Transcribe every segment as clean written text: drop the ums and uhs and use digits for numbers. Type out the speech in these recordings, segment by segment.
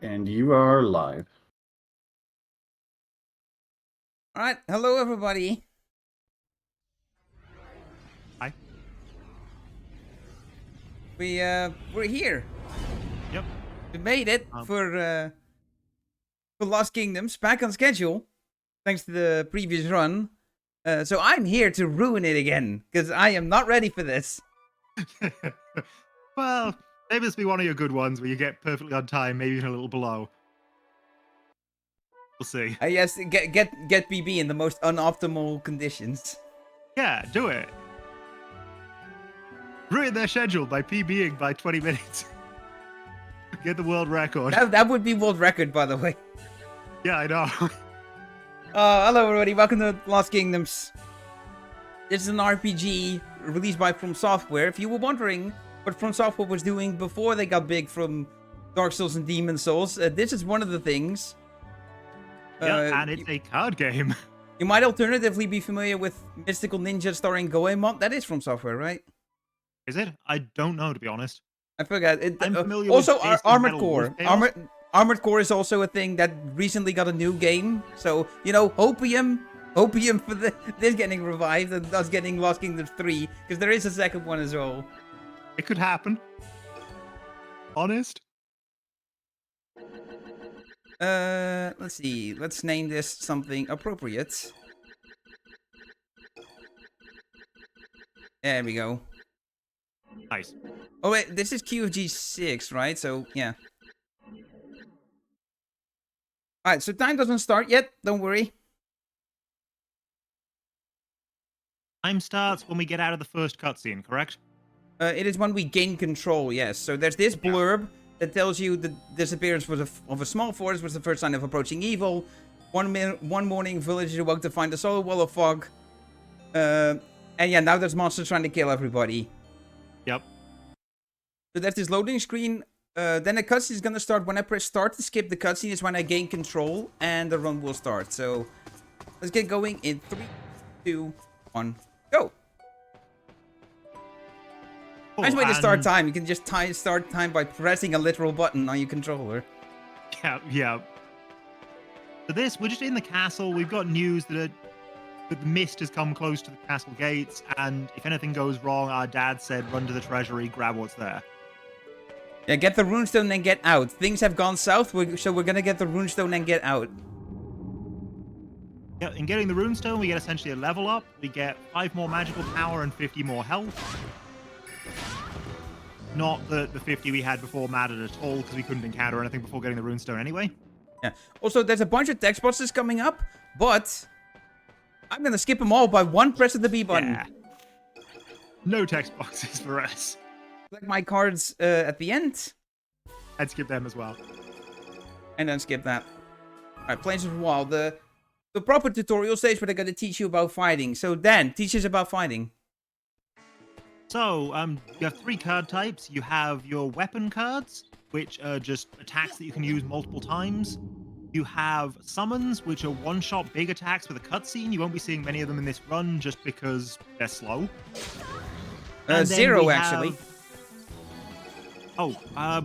And you are live. All right, hello everybody. Hi. We're here. Yep. We made it for Lost Kingdoms, back on schedule, thanks to the previous run. So I'm here to ruin it again because I am not ready for this. Well, maybe this will be one of your good ones where you get perfectly on time, maybe even a little below. We'll see. Yes, get PB in the most unoptimal conditions. Yeah, do it. Ruin their schedule by PBing by 20 minutes. Get the world record. That would be world record, by the way. Yeah, I know. Hello everybody, welcome to Lost Kingdoms. This is an RPG released by From Software. If you were wondering what From Software was doing before they got big from Dark Souls and Demon Souls, this is one of the things. Yeah, and it's a card game. You might alternatively be familiar with Mystical Ninja starring Goemon. That is From Software, right? Is it? I don't know, to be honest. I forgot. I'm familiar also, with Armored Metal Core. Wolf Armored Core is also a thing that recently got a new game. So, you know, Hopium for this getting revived and us getting Lost Kingdoms 3, because there is a second one as well. It could happen. Honest. Let's see. Let's name this something appropriate. There we go. Nice. Oh wait, this is QFG 6, right? So yeah. All right, so time doesn't start yet. Don't worry. Time starts when we get out of the first cutscene, correct? It is when we gain control. Yes. So there's this blurb that tells you the disappearance of a small forest was the first sign of approaching evil. One morning, villagers awoke to find a solar wall of fog. And yeah, now there's monsters trying to kill everybody. Yep. So that's this loading screen. Then the cutscene is gonna start when I press start to skip the cutscene is when I gain control and the run will start. So let's get going in 3, 2, 1, go. Oh, Nice way to start time. You can just start time by pressing a literal button on your controller. Yeah. For this, we're just in the castle. We've got news that the mist has come close to the castle gates, and if anything goes wrong, our dad said run to the treasury, grab what's there. Yeah, get the runestone and get out. Things have gone south, so we're gonna get the runestone and get out. Yeah, in getting the runestone, we get essentially a level up. We get 5 more magical power and 50 more health. Not the 50 we had before mattered at all, because we couldn't encounter anything before getting the runestone anyway. Yeah. Also, there's a bunch of text boxes coming up, but I'm gonna skip them all by one press of the B button. Yeah. No text boxes for us. Select my cards at the end. I'd skip them as well. And then skip that. Alright, Plains of the Wild. The proper tutorial stage where they're gonna teach you about fighting. So Dan, teach us about fighting. So, you have 3 card types. You have your weapon cards, which are just attacks that you can use multiple times. You have summons, which are one-shot big attacks with a cutscene. You won't be seeing many of them in this run just because they're slow. 0, actually. Oh, I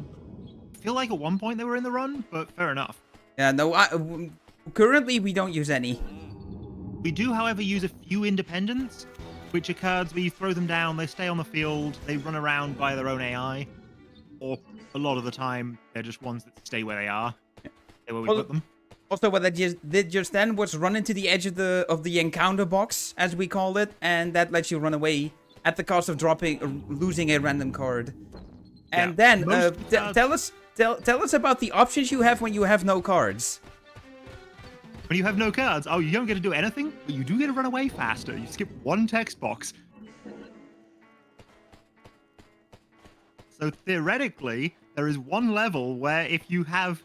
feel like at one point they were in the run, but fair enough. Yeah, no, currently we don't use any. We do, however, use a few independents, which are cards where you throw them down, they stay on the field, they run around by their own AI, or a lot of the time, they're just ones that stay where they are. Stay where we put them. Also, what I did just then was run into the edge of the encounter box, as we call it, and that lets you run away at the cost of losing a random card. And then, tell us about the options you have when you have no cards. When you have no cards, you don't get to do anything, but you do get to run away faster. You skip one text box. So theoretically, there is one level where if you have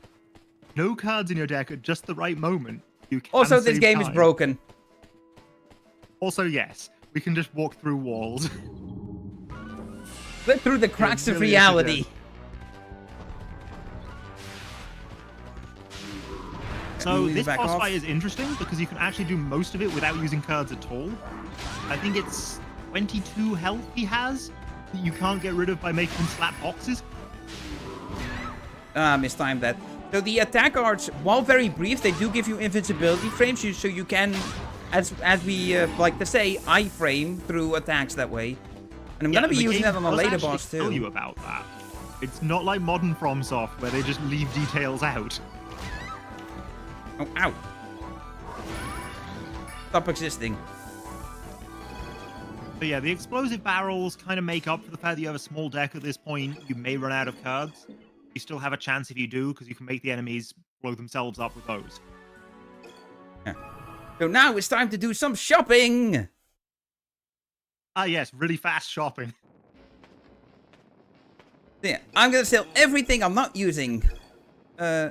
no cards in your deck at just the right moment, you can Also, this save game time. is broken. Also, yes, we can just walk through walls. Slip through the cracks of really reality. So this boss fight is interesting because you can actually do most of it without using cards at all. I think it's 22 health he has that you can't get rid of by making him slap boxes. Mistimed that. So the attack arts, while very brief, they do give you invincibility frames, so you can, as we like to say, iframe through attacks that way. And I'm gonna be using that on a later boss too. Tell you about that. It's not like modern FromSoft where they just leave details out. Oh, ow! Stop existing. So yeah, the explosive barrels kind of make up for the fact that you have a small deck at this point. You may run out of cards. You still have a chance if you do, because you can make the enemies blow themselves up with those. Yeah. So now it's time to do some shopping! Ah yes, really fast shopping. Yeah, I'm gonna sell everything I'm not using. Oh,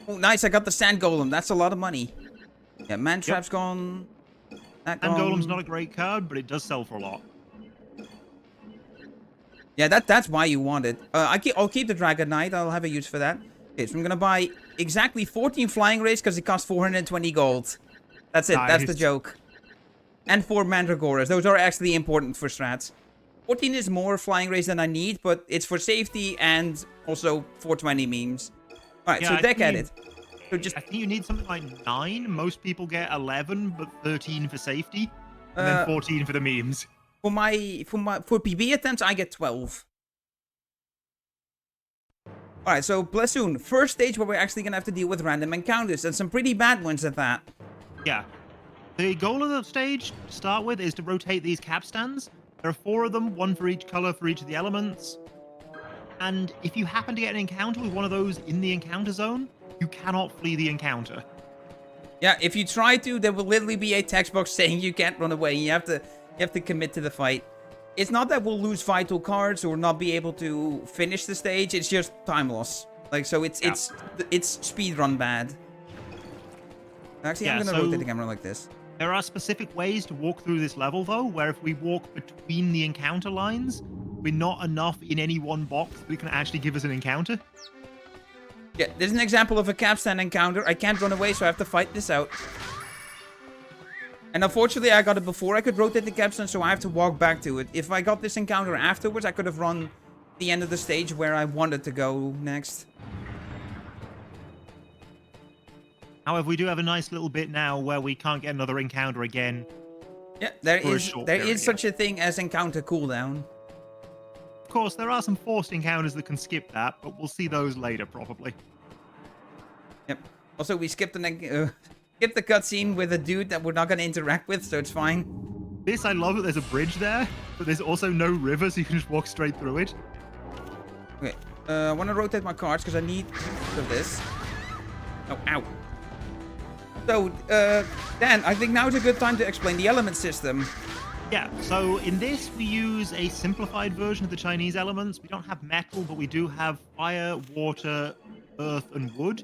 nice, I got the sand golem. That's a lot of money. Yeah, man trap's gone. That And gone. golem's not a great card, but it does sell for a lot. Yeah, that's why you want it. I'll keep the Dragon Knight. I'll have a use for that. Okay, so I'm gonna buy exactly 14 flying rays because it costs 420 gold. That's it. Nice. That's the joke. And 4 mandragoras. Those are actually important for strats. 14 is more flying rays than I need, but it's for safety and also 420 memes. All right, Yeah, so deck edit. So just I think you need something like 9. Most people get 11, but 13 for safety, and then 14 for the memes. for PB attempts, I get 12. All right, so Blessoon, first stage where we're actually gonna have to deal with random encounters and some pretty bad ones at that. Yeah. The goal of the stage to start with is to rotate these capstans. There are 4 of them, 1 for each color for each of the elements. And if you happen to get an encounter with one of those in the encounter zone, you cannot flee the encounter. Yeah, if you try to, there will literally be a text box saying you can't run away. You have to commit to the fight. It's not that we'll lose vital cards or not be able to finish the stage. It's just time loss. Like, so it's speedrun bad. Actually, I'm gonna rotate the camera like this. There are specific ways to walk through this level, though, where if we walk between the encounter lines, we're not enough in any one box that can actually give us an encounter. Yeah, there's an example of a capstan encounter. I can't run away, so I have to fight this out. And unfortunately, I got it before I could rotate the capstan, so I have to walk back to it. If I got this encounter afterwards, I could have run the end of the stage where I wanted to go next. However, we do have a nice little bit now where we can't get another encounter again. Yeah, there is such a thing as encounter cooldown. Of course, there are some forced encounters that can skip that, but we'll see those later, probably. Yep. Also, we skipped the cutscene with a dude that we're not going to interact with, so it's fine. This, I love that there's a bridge there, but there's also no river, so you can just walk straight through it. Okay, I want to rotate my cards because I need this. Oh, ow. So, Dan, I think now is a good time to explain the element system. Yeah, so in this, we use a simplified version of the Chinese elements. We don't have metal, but we do have fire, water, earth, and wood.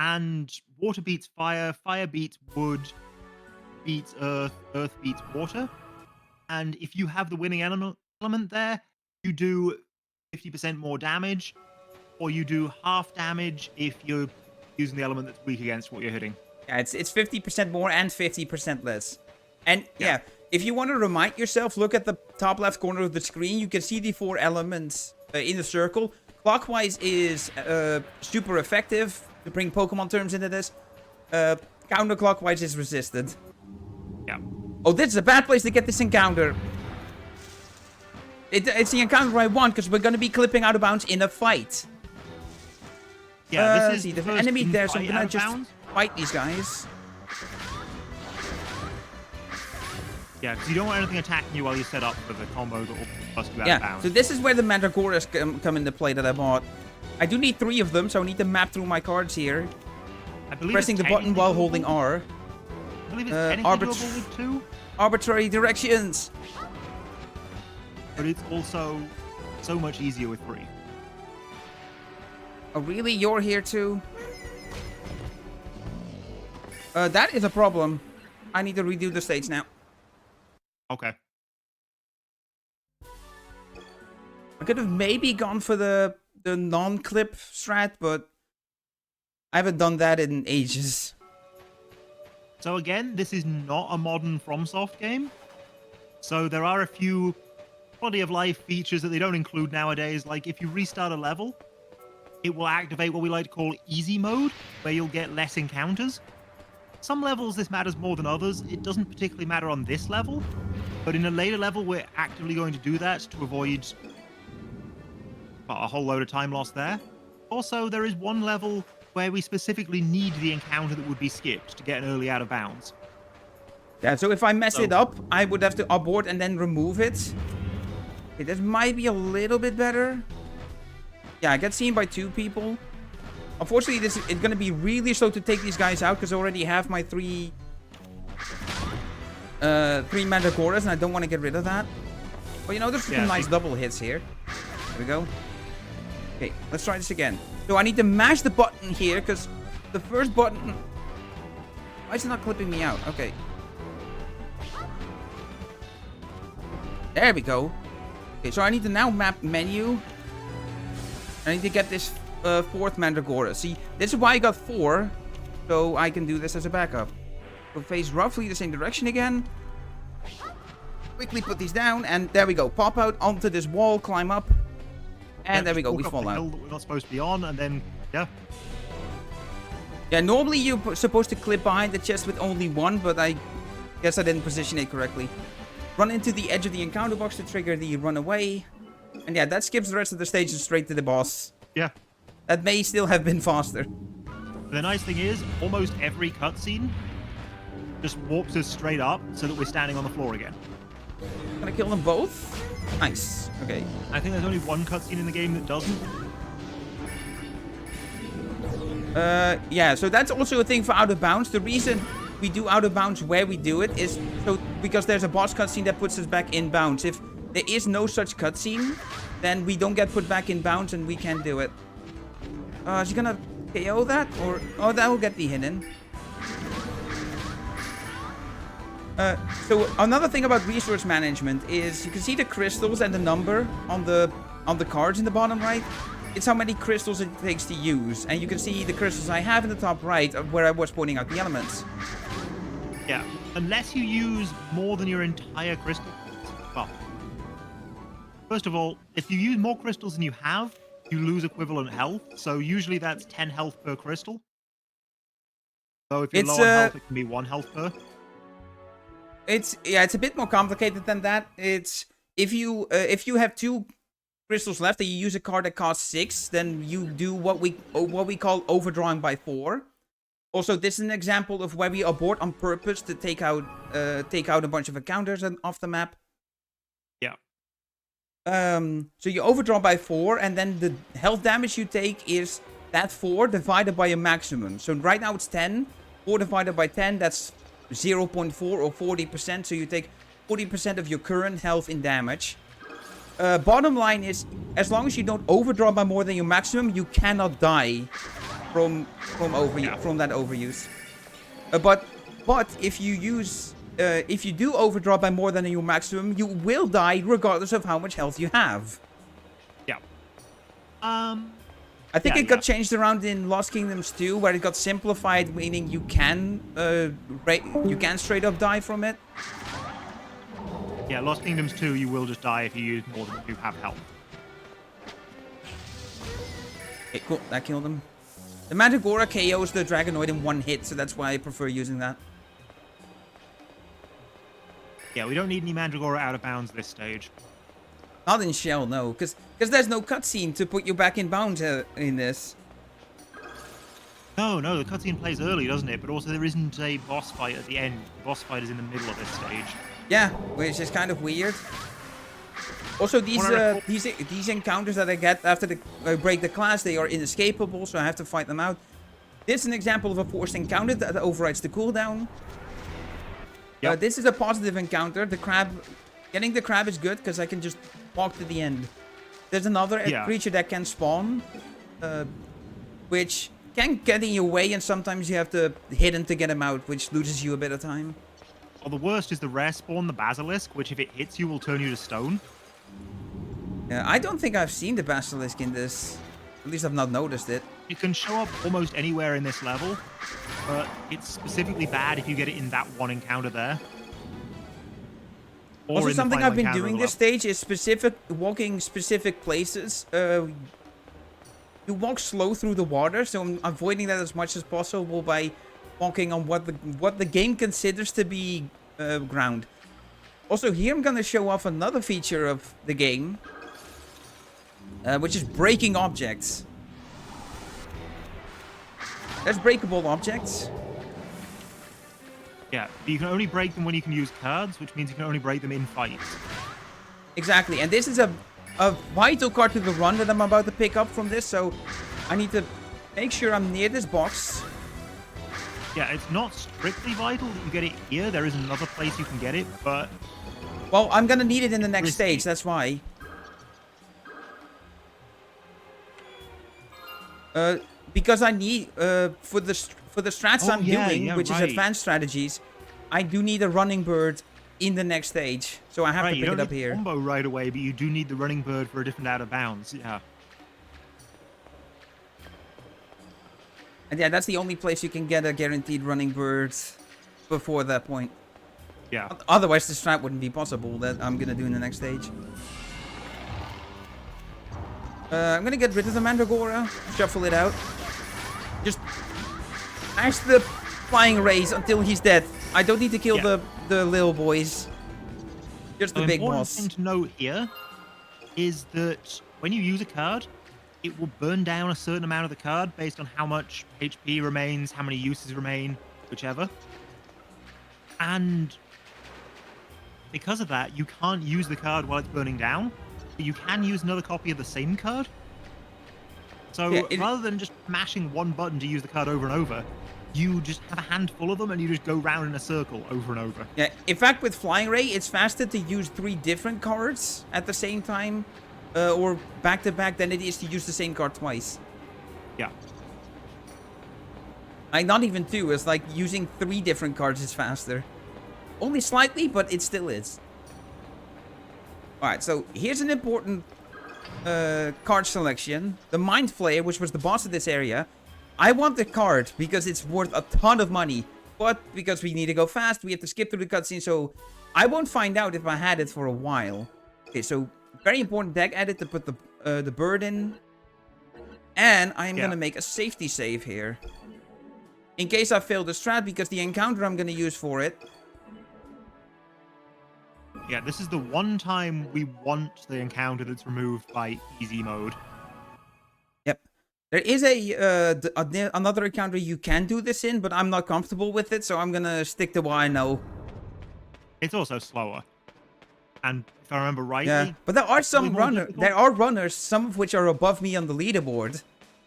And water beats fire, fire beats wood, beats earth, earth beats water. And if you have the winning element there, you do 50% more damage, or you do half damage if you're using the element that's weak against what you're hitting. Yeah, it's 50% more and 50% less. And yeah, if you want to remind yourself, look at the top left corner of the screen. You can see the 4 elements in the circle. Clockwise is super effective to bring Pokemon terms into this. Counterclockwise is resisted. Yeah. Oh, this is a bad place to get this encounter. It's the encounter I want because we're going to be clipping out of bounds in a fight. Yeah, this is the enemy there, so I'm going to just bounds. fight these guys. Yeah, because you don't want anything attacking you while you set up for the combo that will bust you out of bounds. So this is where the Mandragoras come into play that I bought. I do need 3 of them, so I need to map through my cards here. I believe Pressing the button while holding R. I believe it's technically doable with 2. Arbitrary directions. But it's also so much easier with 3. Oh, really? You're here too? That is a problem. I need to redo the stage now. Okay. I could have maybe gone for the non-clip strat, but I haven't done that in ages. So again, this is not a modern FromSoft game. So there are a few quality of life features that they don't include nowadays. Like if you restart a level, it will activate what we like to call easy mode, where you'll get less encounters. Some levels this matters more than others. It doesn't particularly matter on this level, but in a later level, we're actively going to do that to avoid a whole load of time lost there. Also, there is one level where we specifically need the encounter that would be skipped to get an early out of bounds. Yeah, so if I mess it up, I would have to abort and then remove it. Okay, this might be a little bit better. Yeah, I get seen by 2 people. Unfortunately, it's going to be really slow to take these guys out because I already have my 3 Mandragoras and I don't want to get rid of that. But you know, there's some nice double hits here. There we go. Okay, let's try this again. So I need to mash the button here because the first button... Why is it not clipping me out? Okay. There we go. Okay, so I need to now map menu. I need to get this 4th Mandragora. See, this is why I got 4. So I can do this as a backup. We'll face roughly the same direction again. Quickly put these down. And there we go. Pop out onto this wall. Climb up. And there we go, we fall out. That we're not supposed to be on, and then, yeah. Yeah, normally you're supposed to clip behind the chest with only 1, but I guess I didn't position it correctly. Run into the edge of the encounter box to trigger the runaway. And yeah, that skips the rest of the stages straight to the boss. Yeah. That may still have been faster. The nice thing is, almost every cutscene just warps us straight up so that we're standing on the floor again. Gonna kill them both? Nice. Okay. I think there's only one cutscene in the game that doesn't. Yeah, so that's also a thing for Out of Bounds. The reason we do Out of Bounds where we do it is so because there's a boss cutscene that puts us back in bounds. If there is no such cutscene, then we don't get put back in bounds and we can't do it. Is he gonna KO that? Or... Oh, that will get the hidden. So another thing about resource management is you can see the crystals and the number on the cards in the bottom right. It's how many crystals it takes to use. And you can see the crystals I have in the top right of where I was pointing out the elements. Yeah, unless you use more than your entire crystal. Well, first of all, if you use more crystals than you have, you lose equivalent health. So usually that's 10 health per crystal. So if you're low on health, it can be 1 health per. It's a bit more complicated than that. It's if you have 2 crystals left and you use a card that costs 6, then you do what we call overdrawing by 4. Also, this is an example of where we abort on purpose to take out a bunch of encounters off the map. Yeah. So you overdraw by 4, and then the health damage you take is that 4 divided by a maximum. So right now it's 10. 4 divided by 10, that's 0.4 or 40%. So you take 40% of your current health in damage. Bottom line is, as long as you don't overdraw by more than your maximum, you cannot die from that overuse. But if you do overdraw by more than your maximum, you will die regardless of how much health you have. Yeah. I think it got changed around in Lost Kingdoms 2, where it got simplified, meaning you can straight up die from it. Yeah, Lost Kingdoms 2, you will just die if you use more than you have health. Okay, cool. That killed him. The Mandragora KOs the Dragonoid in 1 hit, so that's why I prefer using that. Yeah, we don't need any Mandragora out of bounds this stage. Not in Shell, no, because there's no cutscene to put you back in bounds in this. No, the cutscene plays early, doesn't it? But also there isn't a boss fight at the end. The boss fight is in the middle of this stage. Yeah, which is kind of weird. Also, these encounters that I get after I break the class, they are inescapable, so I have to fight them out. This is an example of a forced encounter that overrides the cooldown. Yep. This is a positive encounter. The crab, getting the crab is good because I can just walk to the end. There's another creature that can spawn, which can get in your way, and sometimes you have to hit him to get him out, which loses you a bit of time. Well, the worst is the rare spawn, the basilisk, which if it hits you will turn you to stone. Yeah, I don't think I've seen the basilisk in this. At least I've not noticed it. It can show up almost anywhere in this level, but it's specifically bad if you get it in that one encounter there. Or Also, in the something final I've been encounter doing this stage is walking specific places. You walk slow through the water, so I'm avoiding that as much as possible by walking on what the game considers to be ground. Also, here I'm gonna show off another feature of the game, which is breaking objects. There's breakable objects. Yeah, but you can only break them when you can use cards, which means you can only break them in fights. Exactly, and this is a vital card to the run that I'm about to pick up from this, so I need to make sure I'm near this box. Yeah, it's not strictly vital that you get it here. There is another place you can get it, but... Well, I'm gonna need it in the next stage, that's why. Because I need, for the strats I'm doing, which is advanced strategies, I do need a running bird in the next stage. So I have to pick it up here. You don't need combo right away, but you do need the running bird for a different out of bounds. Yeah. And yeah, that's the only place you can get a guaranteed running bird before that point. Yeah. Otherwise, the strat wouldn't be possible that I'm gonna do in the next stage. I'm gonna get rid of the Mandragora, shuffle it out. Just smash the flying rays until he's dead. I don't need to kill the little boys. Just the big boss. The important thing to note here is that when you use a card, it will burn down a certain amount of the card based on how much HP remains, how many uses remain, whichever. And because of that, you can't use the card while it's burning down, but you can use another copy of the same card. So rather than just mashing one button to use the card over and over, you just have a handful of them and you just go round in a circle over and over. Yeah, in fact, with Flying Ray, it's faster to use 3 different cards at the same time, or back to back, than it is to use the same card twice. Yeah. Like, not even 2, it's like using 3 different cards is faster. Only slightly, but it still is. Alright, so here's an important card selection. The Mind Flayer, which was the boss of this area. I want the card because it's worth a ton of money. But because we need to go fast, we have to skip through the cutscene, so I won't find out if I had it for a while. Okay, so very important deck edit to put the bird in. And I'm gonna make a safety save here. In case I fail the strat, because the encounter I'm gonna use for it. Yeah, this is the one time we want the encounter that's removed by easy mode. Yep. There is another encounter you can do this in, but I'm not comfortable with it, so I'm gonna stick to what I know. It's also slower. And if I remember rightly... but there are some runners, some of which are above me on the leaderboard,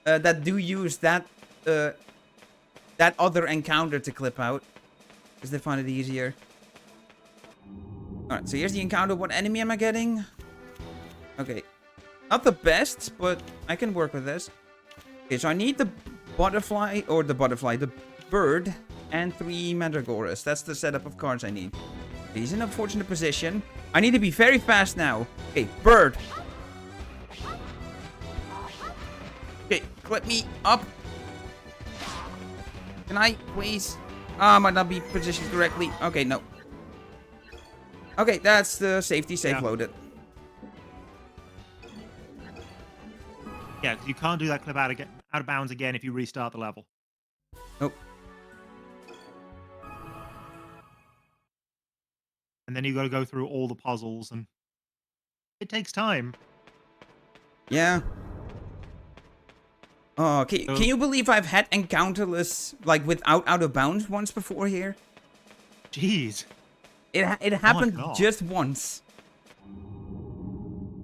that do use that other encounter to clip out, because they find it easier. Alright, so here's the encounter. What enemy am I getting? Okay. Not the best, but I can work with this. Okay, so I need the the bird, and 3 Mandragoras. That's the setup of cards I need. He's in a fortunate position. I need to be very fast now. Okay, bird. Okay, clip me up. Can I, please? I might not be positioned correctly. Okay, no. Okay, that's the safety save loaded. Yeah, because you can't do that clip out of bounds again if you restart the level. Nope. And then you got to go through all the puzzles, and it takes time. Yeah. Oh, can you believe I've had encounterless, like, without out of bounds once before here? Jeez. It happened just once.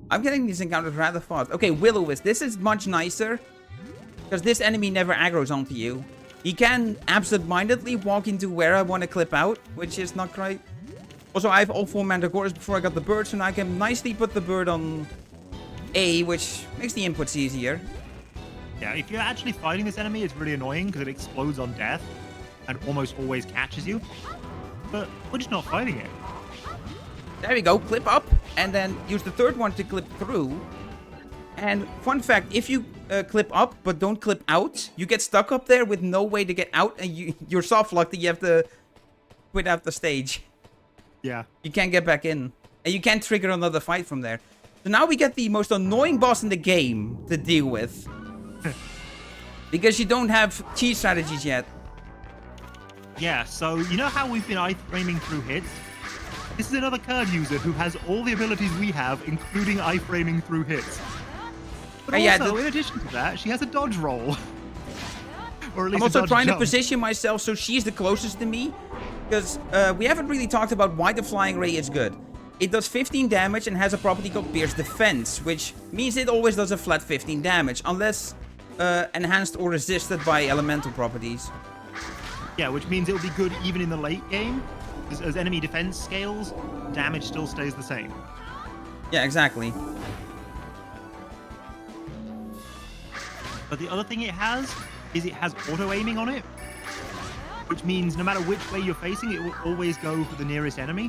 I'm getting these encounters rather fast. Okay, Will-O-Wisp. This is much nicer. Because this enemy never aggroes onto you. He can absent-mindedly walk into where I want to clip out, which is not great. Also, I have all 4 Mandragoras before I got the bird, so now I can nicely put the bird on A, which makes the inputs easier. Yeah, if you're actually fighting this enemy, it's really annoying because it explodes on death and almost always catches you. But we're just not fighting it. There we go, clip up, and then use the 3rd one to clip through. And fun fact, if you clip up but don't clip out, you get stuck up there with no way to get out, and you're soft locked and you have to quit out the stage. Yeah. You can't get back in. And you can't trigger another fight from there. So now we get the most annoying boss in the game to deal with. Because you don't have cheat strategies yet. Yeah, so you know how we've been iframing through hits? This is another curd user who has all the abilities we have, including iframing through hits. But also, in addition to that, she has a dodge roll. Or at least I'm also trying jump. to position myself so she's the closest to me. Because we haven't really talked about why the flying ray is good. It does 15 damage and has a property called Pierce Defense, which means it always does a flat 15 damage, unless enhanced or resisted by elemental properties. Yeah, which means it'll be good even in the late game. As enemy defense scales, damage still stays the same. Yeah, exactly. But the other thing it has is it has auto-aiming on it, which means no matter which way you're facing, it will always go for the nearest enemy.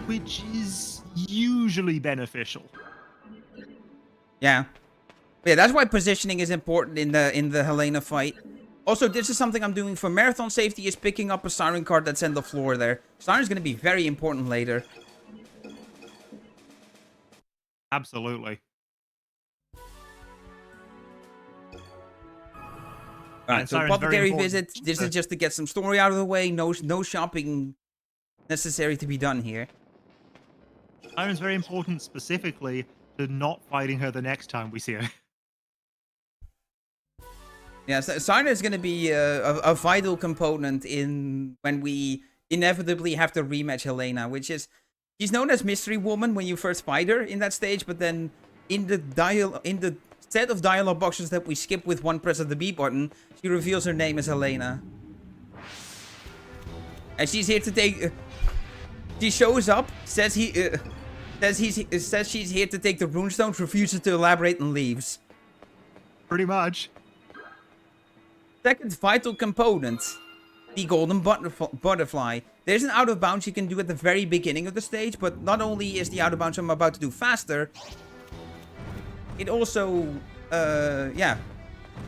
Which is usually beneficial. Yeah. Yeah, that's why positioning is important in the Helena fight. Also, this is something I'm doing for marathon safety, is picking up a siren card that's on the floor there. Siren's going to be very important later. Absolutely. Alright, so Apothecary visit. This is just to get some story out of the way. No shopping necessary to be done here. Siren's very important specifically to not fighting her the next time we see her. Yeah, so Siren is going to be a vital component in when we inevitably have to rematch Helena, which is, she's known as Mystery Woman when you first fight her in that stage, but then in the set of dialogue boxes that we skip with one press of the B button, she reveals her name as Helena. And she's here to take. She shows up, says she's here to take the runestones, refuses to elaborate, and leaves. Pretty much. Second vital component, the golden butterfly. There's an out of bounds you can do at the very beginning of the stage, but not only is the out of bounds I'm about to do faster, it also, yeah,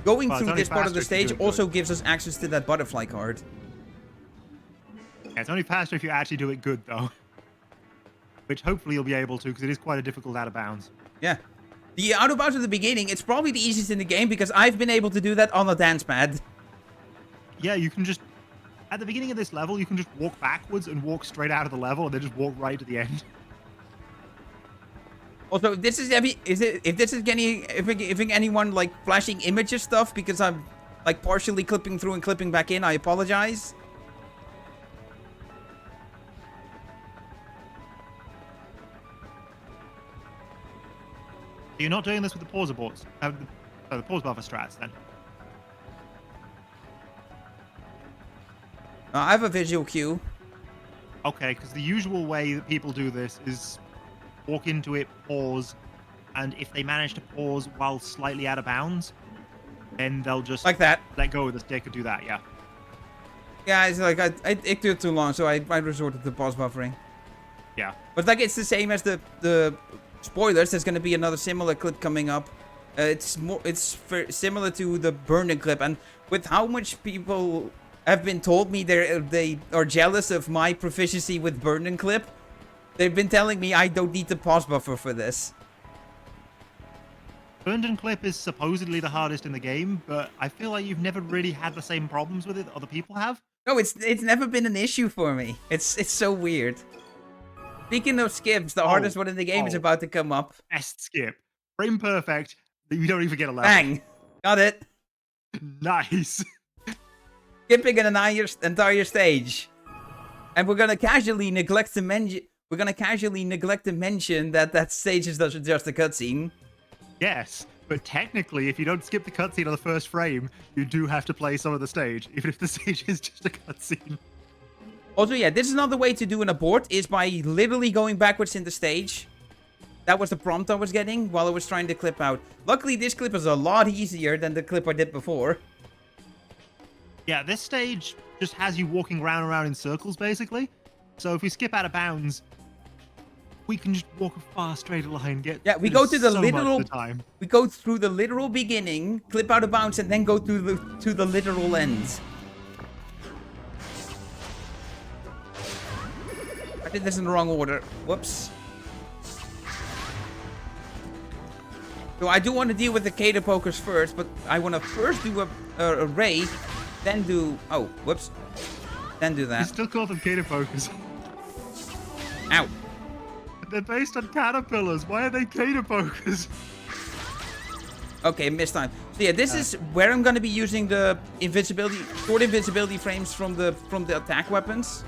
going through this part of the stage also gives us access to that butterfly card. Yeah, it's only faster if you actually do it good, though. Which hopefully you'll be able to, because it is quite a difficult out of bounds. Yeah. The out of bounds at the beginning, it's probably the easiest in the game, because I've been able to do that on a dance pad. Yeah, you can just... At the beginning of this level, you can just walk backwards and walk straight out of the level, and then just walk right to the end. Also, if this is if anyone like flashing images stuff because I'm like partially clipping through and clipping back in, I apologize. You're not doing this with the pause aborts, the pause buffer strats, then? I have a visual cue. Okay, because the usual way that people do this is walk into it, pause, and if they manage to pause while slightly out of bounds, then they'll just like that let go of the stick and do that. Yeah. Yeah, it's like it took too long, so I resorted to pause buffering. Yeah. But like it's the same as the spoilers. There's gonna be another similar clip coming up. It's similar to the burning clip, and with how much people have been told me they are jealous of my proficiency with burning clip, they've been telling me I don't need to pause buffer for this. Burned and clip is supposedly the hardest in the game, but I feel like you've never really had the same problems with it that other people have. No, it's never been an issue for me. It's so weird. Speaking of skips, the hardest one in the game is about to come up. Best skip. Frame perfect. You don't even get a level. Bang! Got it. Nice. Skipping an entire stage. And we're gonna casually neglect to mention that that stage is just a cutscene. Yes, but technically, if you don't skip the cutscene on the first frame, you do have to play some of the stage, even if the stage is just a cutscene. Also, yeah, this is another way to do an abort, is by literally going backwards in the stage. That was the prompt I was getting while I was trying to clip out. Luckily, this clip is a lot easier than the clip I did before. Yeah, this stage just has you walking round and round in circles, basically. So if we skip out of bounds, we can just walk a far straighter line. We go to the literal. We go through the literal beginning, clip out of bounds, and then go to the literal end. I did this in the wrong order. Whoops. So I do want to deal with the Cater Pokers first, but I want to first do a Ray, then do... Oh, whoops. Then do that. You still call them Cater Pokers. Ow. They're based on caterpillars. Why are they Cater Pokers? Okay, missed time. So yeah, this is where I'm going to be using the short invisibility frames from the attack weapons.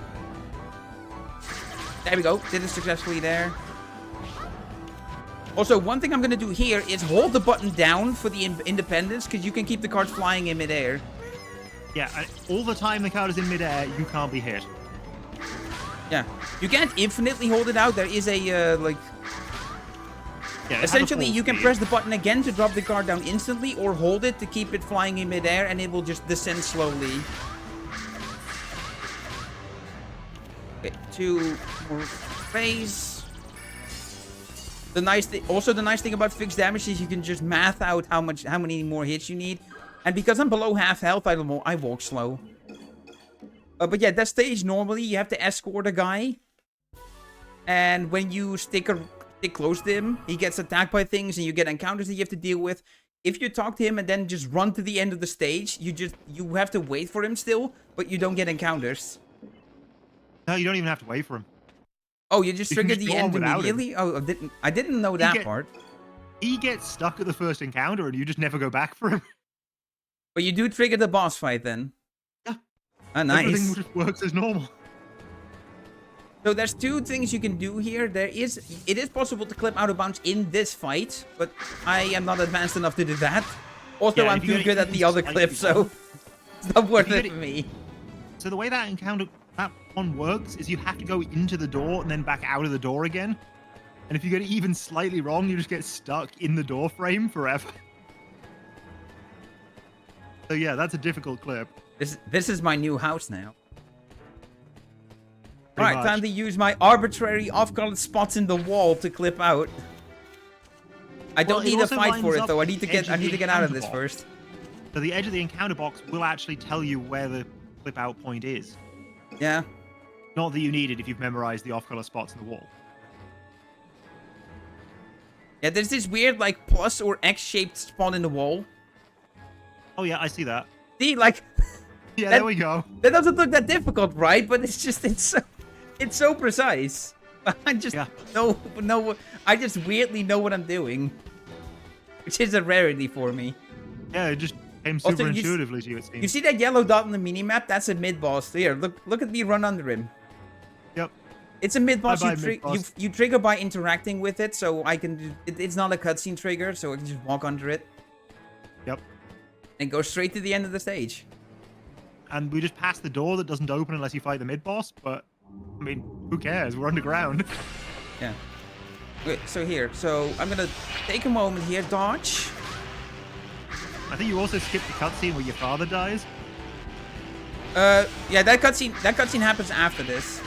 There we go. Did it successfully there. Also, one thing I'm going to do here is hold the button down for the independence, because you can keep the cards flying in midair. Yeah, all the time the card is in midair, you can't be hit. Yeah. You can't infinitely hold it out. There is a, like... Yeah, essentially, you can press the button again to drop the card down instantly, or hold it to keep it flying in midair, and it will just descend slowly. Okay, 2 more phase. The nice thing about fixed damage is you can just math out how many more hits you need, and because I'm below half health, I walk slow. But yeah, that stage normally you have to escort a guy, and when you stick close to him, he gets attacked by things, and you get encounters that you have to deal with. If you talk to him and then just run to the end of the stage, you have to wait for him still, but you don't get encounters. No, you don't even have to wait for him. Oh, you just triggered the end him. immediately? Oh, I didn't know that part. He gets stuck at the first encounter, and you just never go back for him. But you do trigger the boss fight then? Yeah. Ah, nice. Everything just works as normal. So there's 2 things you can do here. It is possible to clip out of bounds in this fight, but I am not advanced enough to do that. Also, I'm too good at the other clip, so it's not worth it for me. So the way that one works is you have to go into the door and then back out of the door again. And if you get it even slightly wrong, you just get stuck in the door frame forever. So yeah, that's a difficult clip. This is my new house now. Pretty Alright, time to use my arbitrary off-colored spots in the wall to clip out. I don't need a fight for it though. I need to get out of this first. So the edge of the encounter box will actually tell you where the clip out point is. Yeah. Not that you need it if you've memorized the off-color spots in the wall. Yeah, there's this weird like plus or X-shaped spot in the wall. Oh yeah, I see that. See, like... Yeah, there we go. That doesn't look that difficult, right? But it's so precise. I just I just weirdly know what I'm doing. Which is a rarity for me. Yeah, it just came super intuitively to you, it seems. You see that yellow dot on the minimap? That's a mid-boss. Here, look at me run under him. Yep. It's a mid-boss. Mid-boss. You trigger by interacting with it, so I can... It's not a cutscene trigger, so I can just walk under it. Yep. And go straight to the end of the stage. And we just passed the door that doesn't open unless you fight the mid-boss, but, I mean, who cares? We're underground. Yeah. Okay, so here. So, I'm gonna take a moment here. Dodge. I think you also skipped the cutscene where your father dies. Yeah, that cutscene happens after this.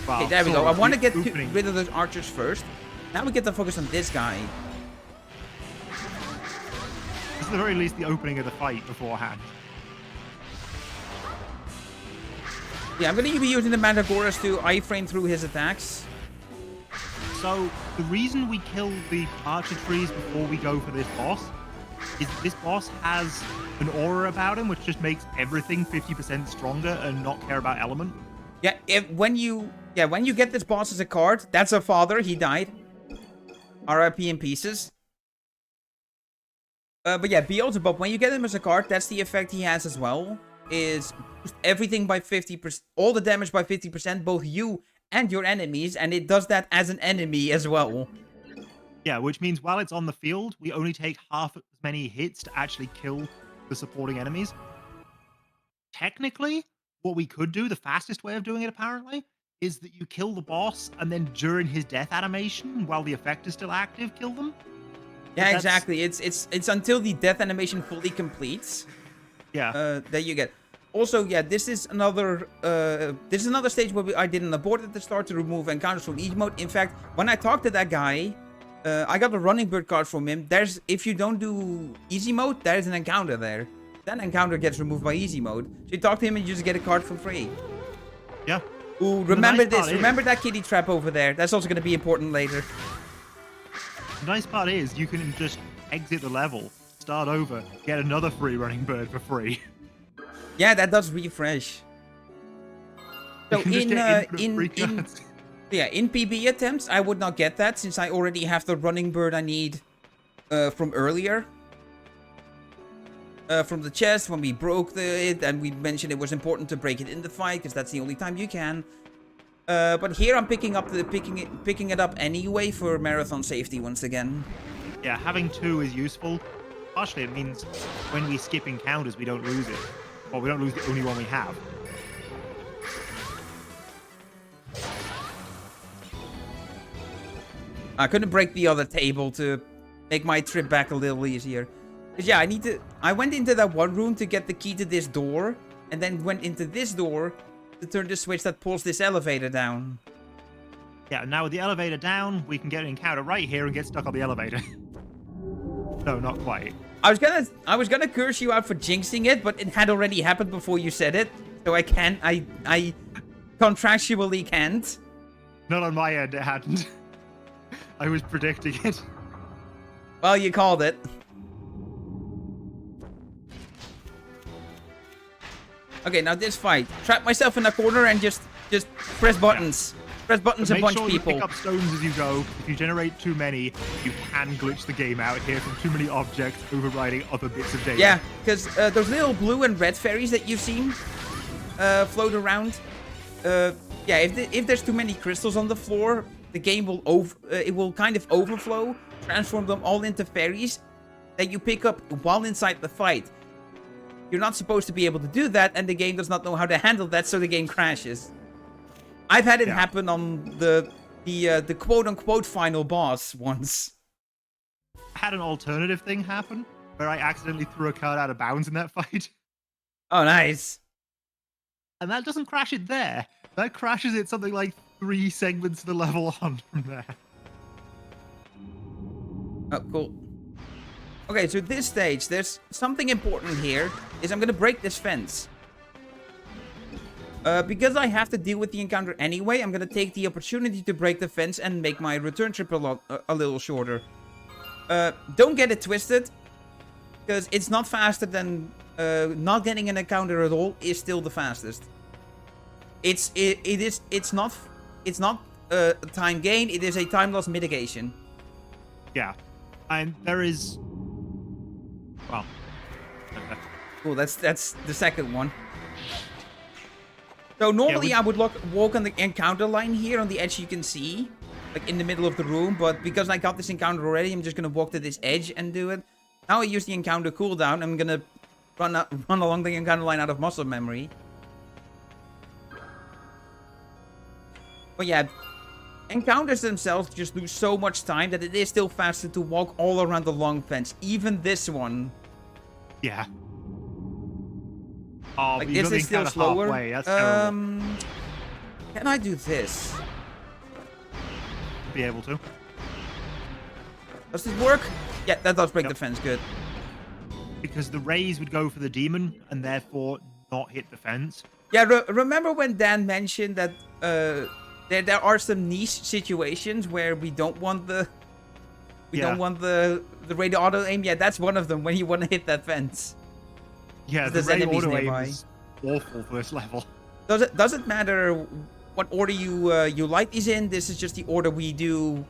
Wow, Okay, there we go. I want to get opening. rid of those archers first. Now we get to focus on this guy. This is at the very least the opening of the fight beforehand. Yeah, I'm going to be using the Mandragoras to iframe through his attacks. So, the reason we kill the archer trees before we go for this boss is this boss has an aura about him which just makes everything 50% stronger and not care about element. Yeah, when you get this boss as a card, that's a father, he died. RIP in pieces. But yeah, Beelzebub, when you get him as a card, that's the effect he has as well. Is boost everything by 50%, all the damage by 50%, both you and your enemies, and it does that as an enemy as well. Yeah, which means while it's on the field, we only take half as many hits to actually kill the supporting enemies. Technically, what we could do, the fastest way of doing it apparently, is that you kill the boss and then during his death animation, while the effect is still active, kill them. Yeah, exactly. It's until the death animation fully completes. Yeah. That you get. Also, yeah, this is another stage where I did an abort at the start to remove encounters from easy mode. In fact, when I talked to that guy, I got a running bird card from him. If you don't do easy mode, there's an encounter there. That encounter gets removed by easy mode. So you talk to him and you just get a card for free. Yeah. Ooh, remember this. Remember that kitty trap over there. That's also going to be important later. The nice part is you can just exit the level, start over, get another free running bird for free. Yeah, that does refresh. So in PB attempts, I would not get that since I already have the running bird I need from earlier. From the chest when we broke it, and we mentioned it was important to break it in the fight because that's the only time you can. But here I'm picking it up anyway for marathon safety once again. Yeah, having 2 is useful. Partially, it means when we skip encounters, we don't lose it. Or we don't lose the only one we have. I couldn't break the other table to make my trip back a little easier. Cause yeah, I went into that one room to get the key to this door, and then went into this door to turn the switch that pulls this elevator down. Yeah, now with the elevator down, we can get an encounter right here and get stuck on the elevator. No, not quite. I was gonna curse you out for jinxing it, but it had already happened before you said it, so I contractually can't. Not on my end, it hadn't. I was predicting it. Well, you called it. Okay, now this fight. Trap myself in a corner and just press buttons. Yeah. Press buttons and punch people. Make sure you pick up stones as you go. If you generate too many, you can glitch the game out here from too many objects overriding other bits of data. Yeah, because those little blue and red fairies that you've seen float around. Yeah, if there's too many crystals on the floor, the game will kind of overflow, transform them all into fairies that you pick up while inside the fight. You're not supposed to be able to do that, and the game does not know how to handle that, so the game crashes. I've had it happen on the quote-unquote final boss once. I had an alternative thing happen, where I accidentally threw a card out of bounds in that fight. Oh, nice. And that doesn't crash it there. That crashes it something like 3 segments of the level on from there. Oh, cool. Okay, so this stage, there's something important here, is I'm gonna break this fence. Because I have to deal with the encounter anyway, I'm gonna take the opportunity to break the fence and make my return trip a little shorter. Don't get it twisted, because it's not faster than not getting an encounter at all is still the fastest. It's not a time gain, it is a time loss mitigation. Yeah, and there is. Well, cool. That's the second one. So normally I would walk on the encounter line here on the edge you can see, like in the middle of the room. But because I got this encounter already, I'm just gonna walk to this edge and do it. Now I use the encounter cooldown. I'm gonna run along the encounter line out of muscle memory. But yeah, encounters themselves just lose so much time that it is still faster to walk all around the long fence. Even this one. Yeah. Oh, like but this is still slower. Halfway. That's terrible. Can I do this? Be able to. Does this work? Yeah, that does break the fence. Good. Because the rays would go for the demon and therefore not hit the fence. Yeah, remember when Dan mentioned that there are some niche situations where we don't want the don't want the ray to auto aim. Yeah, that's one of them when you want to hit that fence. Yeah, the ray auto aim is awful for this level. Doesn't matter what order you light these in. This is just the order we do.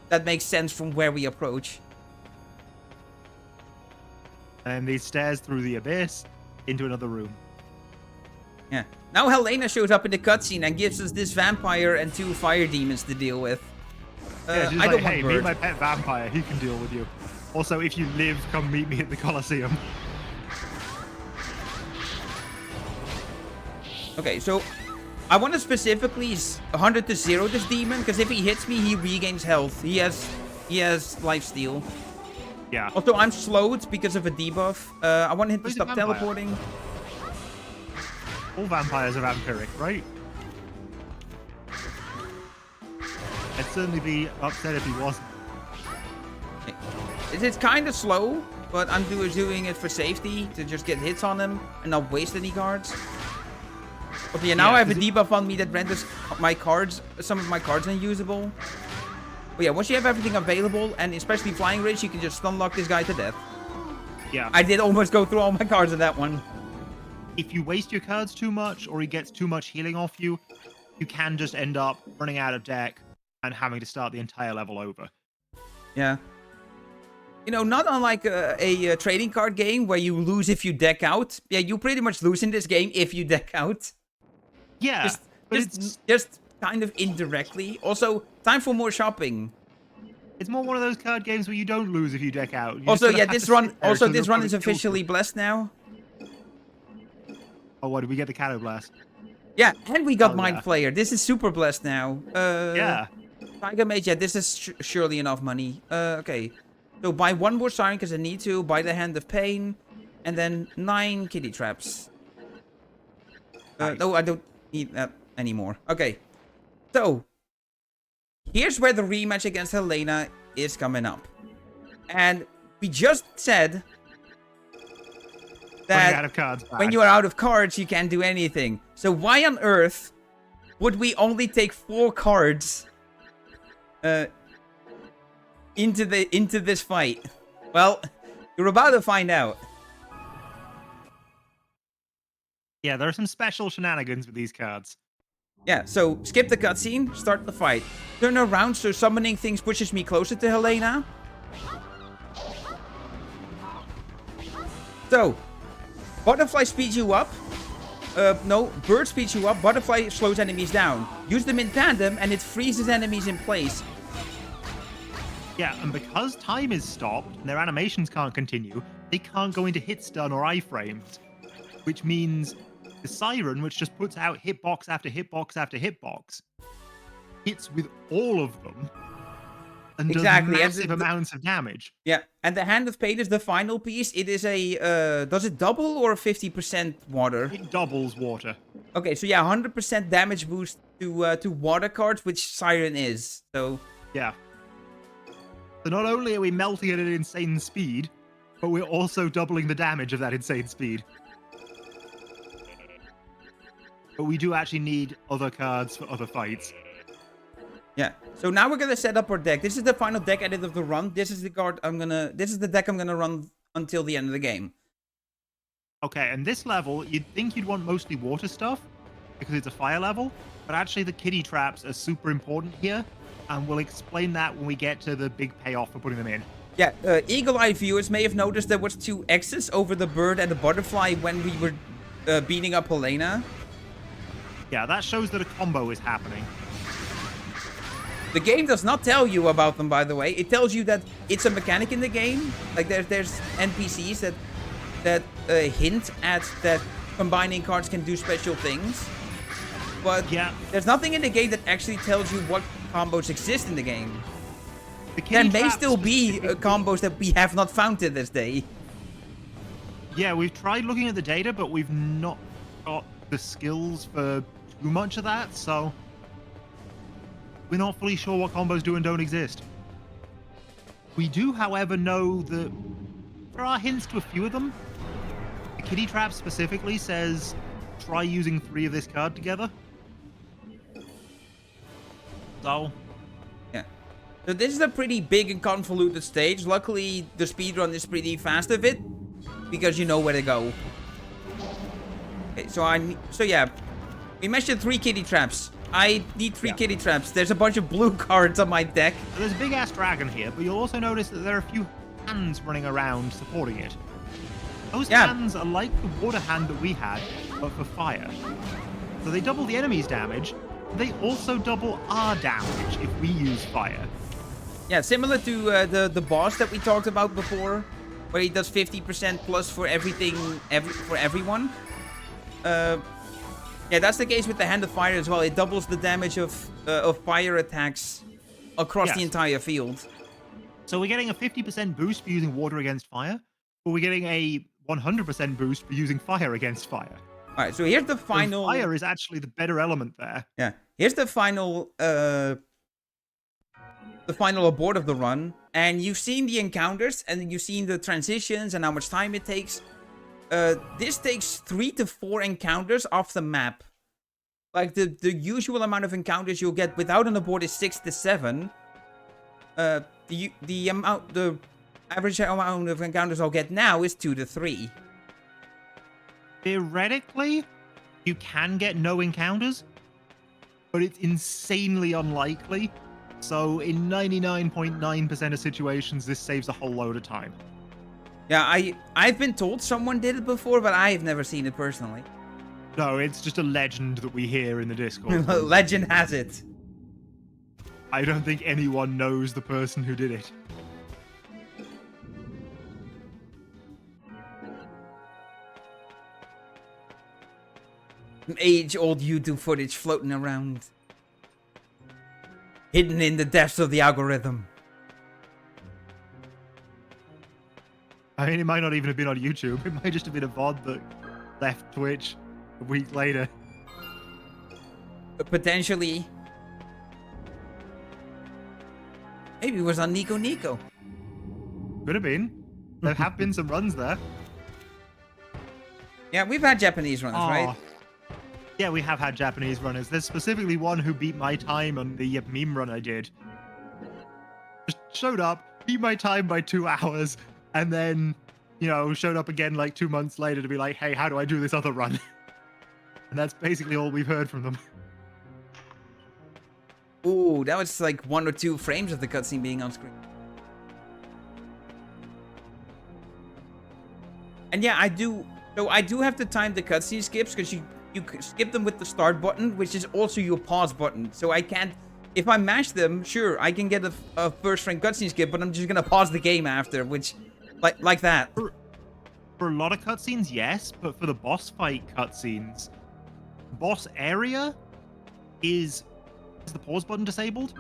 That makes sense from where we approach. And these stairs through the abyss into another room. Yeah. Now Helena shows up in the cutscene and gives us this vampire and 2 fire demons to deal with. Yeah, she's like, hey, meet my pet vampire. He can deal with you. Also, if you live, come meet me at the Colosseum. Okay, so I want to specifically 100 to 0 this demon, because if he hits me, he regains health. He has lifesteal. Yeah. Also, I'm slowed because of a debuff. I want him to stop teleporting. All vampires are vampiric, right? I'd certainly be upset if he wasn't. It's kind of slow, but I'm doing it for safety, to just get hits on him and not waste any cards. Okay, now Yeah, I have a 'cause debuff on me that renders my cards, some of my cards unusable. But yeah, once you have everything available, and especially flying rage, you can just stunlock this guy to death. Yeah. I did almost go through all my cards in that one. If you waste your cards too much or he gets too much healing off you, you can just end up running out of deck and having to start the entire level over. Yeah. You know, not unlike a trading card game where you lose if you deck out. Yeah, you pretty much lose in this game if you deck out. Yeah, but Just kind of indirectly. Also, time for more shopping. it's more one of those card games where you don't lose if you deck out. You Also, just yeah, have to this run. sit there Also, until this your run is opponent kills you. officially blessed now. Oh, what did we get the Cato Blast? Yeah, and we got Oh, Mind yeah. Flayer. This is super blessed now. Yeah. Tiger Mage, yeah, this is surely enough money. Okay. So buy one more siren because I need to. Buy the Hand of Pain. And then 9 kitty traps. Nice. No, I don't need that anymore. Okay. So, here's where the rematch against Helena is coming up. And we just said Running that out of cards back. when you are out of cards, you can't do anything. So why on earth would we only take 4 cards into this fight? Well, you're about to find out. Yeah, there are some special shenanigans with these cards. Yeah, so skip the cutscene, start the fight. Turn around so summoning things pushes me closer to Helena. So, butterfly speeds you up. No, bird speeds you up. Butterfly slows enemies down. Use them in tandem and it freezes enemies in place. Yeah, and because time is stopped and their animations can't continue, they can't go into hit stun or iframes, which means the Siren, which just puts out hitbox after hitbox after hitbox, hits with all of them and Exactly, and does massive amounts of damage. Yeah, and the Hand of Pain is the final piece. It is a, does it double or 50% water? It doubles water. Okay, so yeah, 100% damage boost to water cards, which Siren is. So Yeah. So not only are we melting at an insane speed, but we're also doubling the damage of that insane speed. But we do actually need other cards for other fights. yeah, so now we're gonna set up our deck. This is the final deck edit of the run. This is the this is the deck I'm gonna run until the end of the game. Okay, and this level, you'd think you'd want mostly water stuff, because it's a fire level, but actually the kitty traps are super important here, and we'll explain that when we get to the big payoff for putting them in. Yeah, eagle-eye viewers may have noticed there was 2 X's over the bird and the butterfly when we were beating up Helena. Yeah, that shows that a combo is happening. The game does not tell you about them, by the way. It tells you that it's a mechanic in the game. Like there's NPCs that hint at that combining cards can do special things. But Yeah. there's nothing in the game that actually tells you what combos exist in the game. The kitty There may traps still be specifically- combos that we have not found to this day. Yeah, we've tried looking at the data, but we've not got the skills for too much of that, so we're not fully sure what combos do and don't exist. We do, however, know that there are hints to a few of them. The kitty trap specifically says try using 3 of this card together. So, Yeah. So this is a pretty big and convoluted stage. Luckily, the speedrun is pretty fast of it, because you know where to go. Okay, so yeah, we mentioned 3 kitty traps. I need 3 kitty traps. There's a bunch of blue cards on my deck. there's a big ass dragon here, but you'll also notice that there are a few hands running around supporting it. Those Yeah. hands are like the water hand that we had, but for fire. So they double the enemy's damage. They also double our damage if we use fire. Yeah, similar to the boss that we talked about before, where he does 50% plus for everything, for everyone. Yeah, that's the case with the Hand of Fire as well. It doubles the damage of fire attacks across the Yes. entire field. So we're getting a 50% boost for using water against fire, but we're getting a 100% boost for using fire against fire. All right, so here's the So final. fire is actually the better element there. Yeah, here's the final abort of the run, and you've seen the encounters, and you've seen the transitions and how much time it takes. This takes 3 to 4 encounters off the map like the usual amount of encounters you'll get without an abort is 6 to 7. The average amount of encounters I'll get now is 2 to 3. Theoretically, you can get no encounters, but it's insanely unlikely. So in 99.9% of situations, this saves a whole load of time. Yeah, I've been told someone did it before, but I've never seen it personally. No, it's just a legend that we hear in the Discord. Legend has it. I don't think anyone knows the person who did it. Age-old YouTube footage floating around. Hidden in the depths of the algorithm. I mean, it might not even have been on YouTube. It might just have been a VOD that left Twitch a week later. Potentially. Maybe it was on Nico Nico. Could have been. There have been some runs there. Yeah, we've had Japanese runs, right? Yeah, we have had Japanese runners. There's specifically one who beat my time on the meme run I did. Just showed up, beat my time by 2 hours, and then, you know, showed up again like 2 months later to be like, hey, how do I do this other run? And that's basically all we've heard from them. Ooh, that was like 1 or 2 frames of the cutscene being on screen. And yeah, I do have to time the cutscene skips because you skip them with the start button, which is also your pause button. So I can't, if I mash them, sure, I can get a first frame cutscene skip, but I'm just gonna pause the game after, which, like that. For a lot of cutscenes, yes, but for the boss fight cutscenes, boss area is the pause button disabled?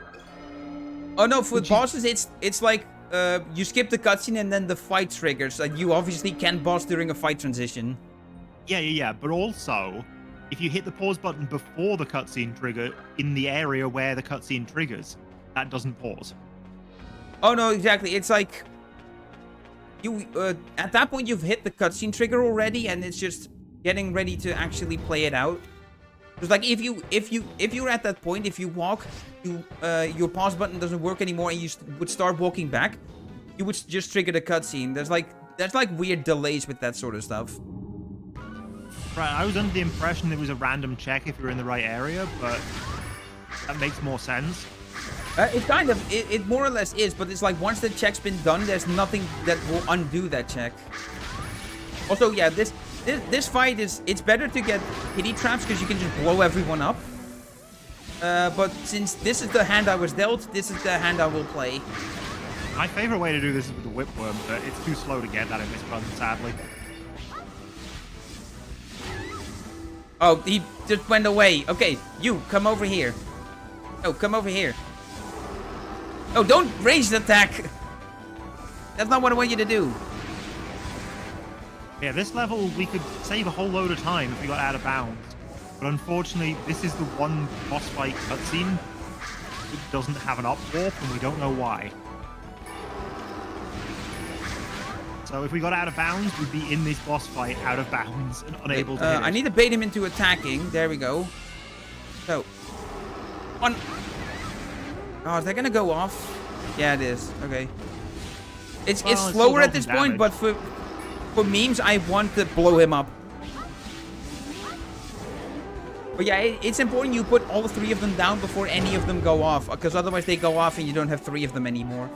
Oh no, for bosses, it's like you skip the cutscene and then the fight triggers. Like you obviously can boss during a fight transition. Yeah. But also, if you hit the pause button before the cutscene trigger in the area where the cutscene triggers, that doesn't pause. Oh no, exactly. It's like you at that point you've hit the cutscene trigger already, and it's just getting ready to actually play it out. It's like if you're at that point, if you walk, your pause button doesn't work anymore, and you would start walking back, you would just trigger the cutscene. There's like weird delays with that sort of stuff. Right, I was under the impression it was a random check if you're in the right area, but that makes more sense. It kind of, it more or less is, but it's like once the check's been done, there's nothing that will undo that check. Also, yeah, this fight it's better to get pity traps because you can just blow everyone up. But since this is the hand I was dealt, this is the hand I will play. My favorite way to do this is with the whipworm, but it's too slow to get that in this run, sadly. Oh, he just went away. Okay, you, come over here. Oh, come over here. Oh, don't ranged attack. That's not what I want you to do. Yeah, this level, we could save a whole load of time if we got out of bounds. But unfortunately, this is the one boss fight cutscene. It doesn't have an up warp, and we don't know why. So if we got out of bounds, we'd be in this boss fight out of bounds and unable to hit it. I need to bait him into attacking. There we go. So, one. Oh, is that gonna go off? Yeah, it is. Okay. It's slower at this point, but for memes, I want to blow him up. But yeah, it's important you put all 3 of them down before any of them go off, because otherwise they go off and you don't have 3 of them anymore.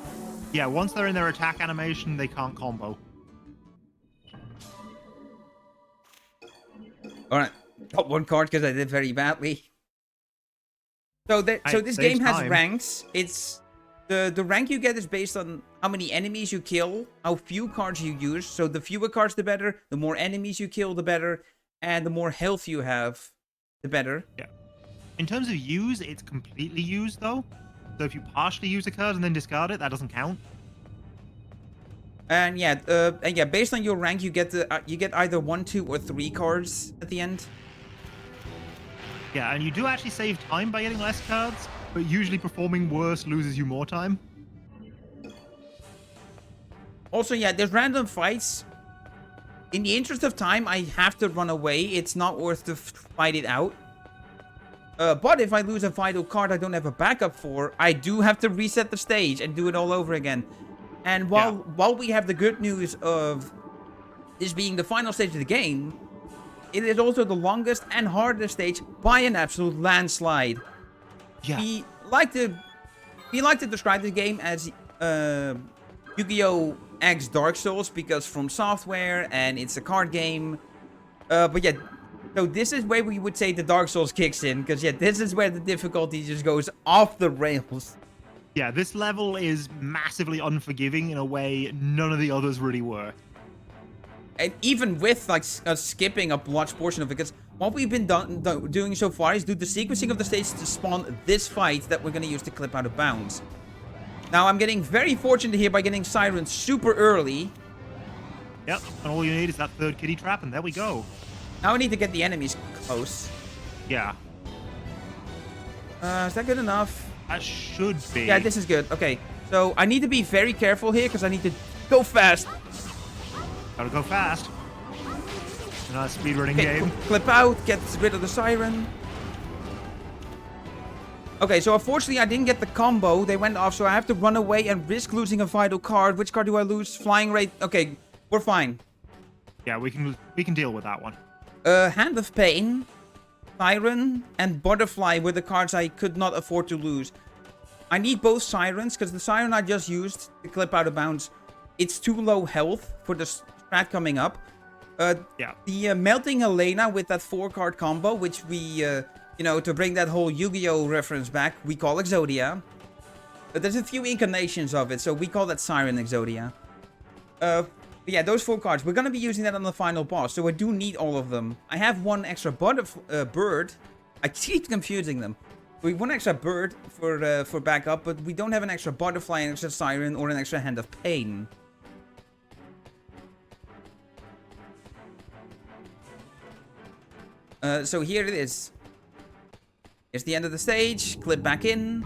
Yeah, once they're in their attack animation, they can't combo. Alright, got 1 card because I did very badly. So this game has ranks. It's the rank you get is based on how many enemies you kill, how few cards you use. So the fewer cards, the better. The more enemies you kill, the better. And the more health you have, the better. Yeah. In terms of use, it's completely used though. So if you partially use a card and then discard it, that doesn't count. And yeah, based on your rank, you get either 1, 2, or 3 cards at the end. Yeah, and you do actually save time by getting less cards, but usually performing worse loses you more time. Also, yeah, there's random fights. In the interest of time, I have to run away. It's not worth to fight it out. But if I lose a vital card I don't have a backup for, I do have to reset the stage and do it all over again. And while we have the good news of this being the final stage of the game, it is also the longest and hardest stage by an absolute landslide. Yeah. We like to describe the game as Yu-Gi-Oh! X Dark Souls because from software and it's a card game. But yeah, so this is where we would say the Dark Souls kicks in, because yeah, this is where the difficulty just goes off the rails. Yeah, this level is massively unforgiving in a way none of the others really were. And even with like skipping a large portion of it, because what we've been doing so far is do the sequencing of the stage to spawn this fight that we're going to use to clip out of bounds. Now I'm getting very fortunate here by getting Siren super early. Yep, and all you need is that third kitty trap, and there we go. Now I need to get the enemies close. Yeah. Is that good enough? That should be. Yeah, this is good. Okay, so I need to be very careful here because I need to go fast. Gotta go fast. It's a speedrunning game. Clip out, get rid of the Siren. Okay, so unfortunately I didn't get the combo. They went off, so I have to run away and risk losing a vital card. Which card do I lose? Flying rate. Okay, we're fine. Yeah, we can deal with that one. Hand of Pain, Siren, and Butterfly were the cards I could not afford to lose. I need both Sirens, because the Siren I just used to clip out of bounds, it's too low health for the strat coming up. Yeah. The Melting Helena with that 4-card combo, which we, you know, to bring that whole Yu-Gi-Oh! Reference back, we call Exodia. But there's a few incarnations of it, so we call that Siren Exodia. But yeah, those 4 cards, we're going to be using that on the final boss, so I do need all of them. I have one extra bird. I keep confusing them. We have one extra bird for backup, but we don't have an extra butterfly, an extra Siren, or an extra Hand of Pain. So here it is. Here's the end of the stage. Clip back in.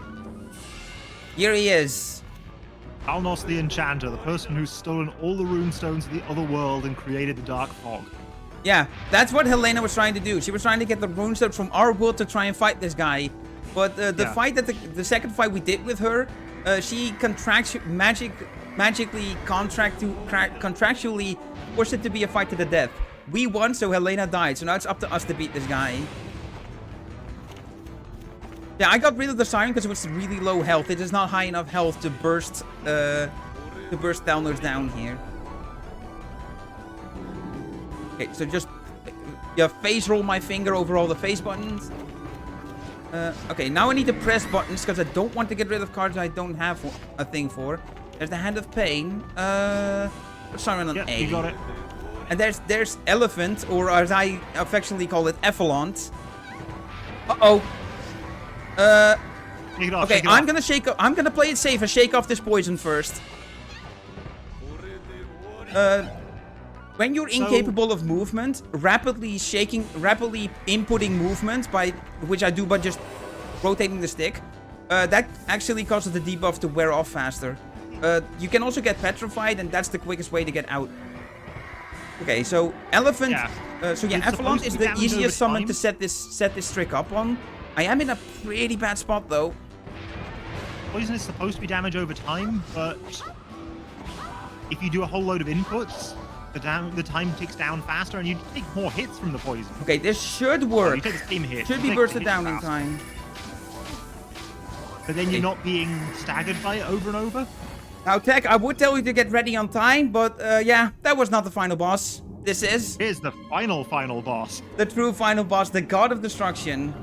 Here he is. Alnos the Enchanter, the person who's stolen all the runestones of the other world and created the Dark Fog. Yeah, that's what Helena was trying to do. She was trying to get the runestones from our world to try and fight this guy. But fight that the second fight we did with her, she contractually forced it to be a fight to the death. We won, so Helena died. So now it's up to us to beat this guy. Yeah, I got rid of the Siren because it was really low health. It is not high enough health to burst downloads down here. Okay, so just face roll my finger over all the face buttons. Okay, now I need to press buttons because I don't want to get rid of cards I don't have a thing for. There's the Hand of Pain. Siren on A. You got it. And there's Elephant, or as I affectionately call it, Effluent. Uh-oh. Okay, I'm gonna play it safe and shake off this poison first. When you're incapable of movement, rapidly inputting movement, which I do by just rotating the stick, that actually causes the debuff to wear off faster. You can also get petrified, and that's the quickest way to get out. Okay, so Elephant. Yeah. Effluent is the easiest summon to set this trick up on. I am in a pretty bad spot though. Poison is supposed to be damage over time, but if you do a whole load of inputs, the time ticks down faster and you take more hits from the poison. Okay, this should work. You take the same hit. Should be bursted down in time. But then you're not being staggered by it over and over. Now, Tech, I would tell you to get ready on time, but yeah, that was not the final boss. This is... Here's the final boss. The true final boss, the God of Destruction.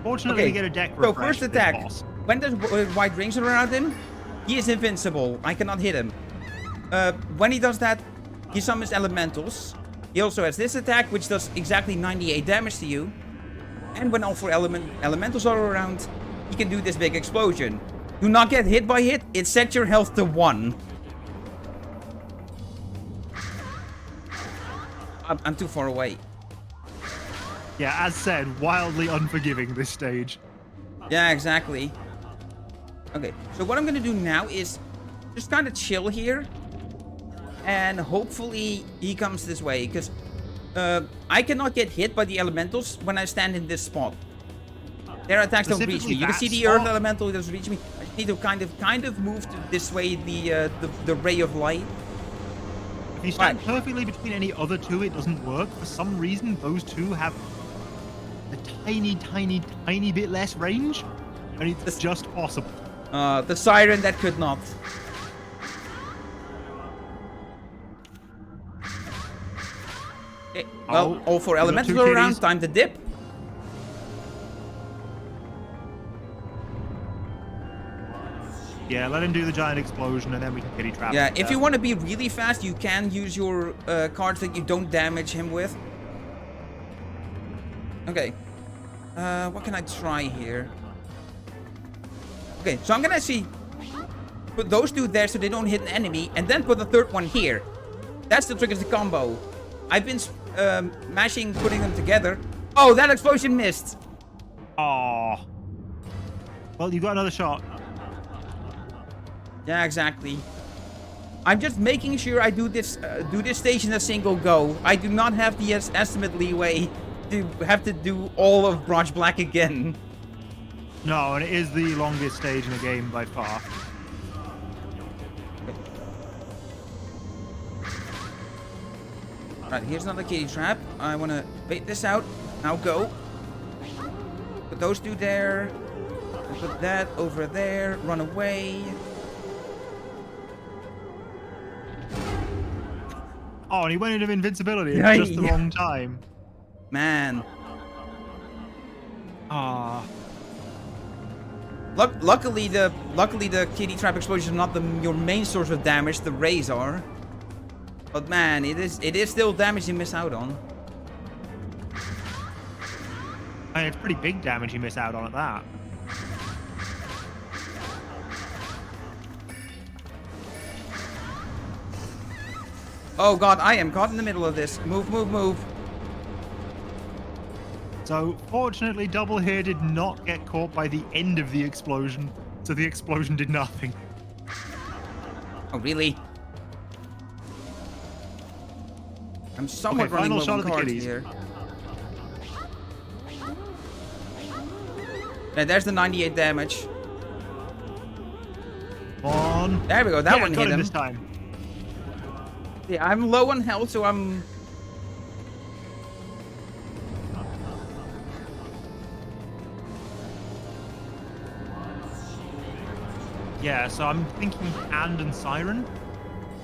Fortunately, we get a deck refresh. So first attack. When there's white rings around him, he is invincible. I cannot hit him. When he does that, he summons elementals. He also has this attack, which does exactly 98 damage to you. And when all 4 elementals are around, he can do this big explosion. Do not get hit by it. It sets your health to 1. I'm too far away. Yeah, as said, wildly unforgiving this stage. Yeah, exactly. Okay, so what I'm gonna do now is just kind of chill here. And hopefully he comes this way, because I cannot get hit by the elementals when I stand in this spot. Their attacks don't reach me. Specifically You can see that the Earth spot. Elemental doesn't reach me. I just need to kind of move to dissuade the ray of light. If you stand perfectly between any other two, it doesn't work. For some reason, those two have a tiny bit less range, and it's just possible. The Siren that could not. Okay, well, all four elementals are around. Time to dip. Yeah, let him do the giant explosion, and then we can kitty trap. Yeah, if you want to be really fast, you can use your cards that you don't damage him with. Okay. What can I try here? Okay, so I'm gonna actually put those two there so they don't hit an enemy, and then put the third one here. That's the triggers the combo. I've been mashing, putting them together. Oh, that explosion missed. Oh. Well, you got another shot. Yeah, exactly. I'm just making sure I do this stage in a single go. I do not have the estimate leeway to have to do all of Bronze Black again. No, and it is the longest stage in the game by far. Alright, here's another kitty trap. I want to bait this out. Now go. Put those two there. And put that over there. Run away. Oh, and he went into invincibility at just the wrong time. Man. Ah. Luckily the kitty trap explosions are not your main source of damage. The rays are. But man, it is still damage you miss out on. I mean, it's pretty big damage you miss out on at that. Oh god, I am caught in the middle of this. Move, move, move. So, fortunately, Double here did not get caught by the end of the explosion, so the explosion did nothing. Oh, really? I'm somewhat running low on cards here. Yeah, there's the 98 damage. Come on. There we go, that one got hit him. This time. Yeah, I'm low on health, so I'm... Yeah, so I'm thinking Hand and Siren.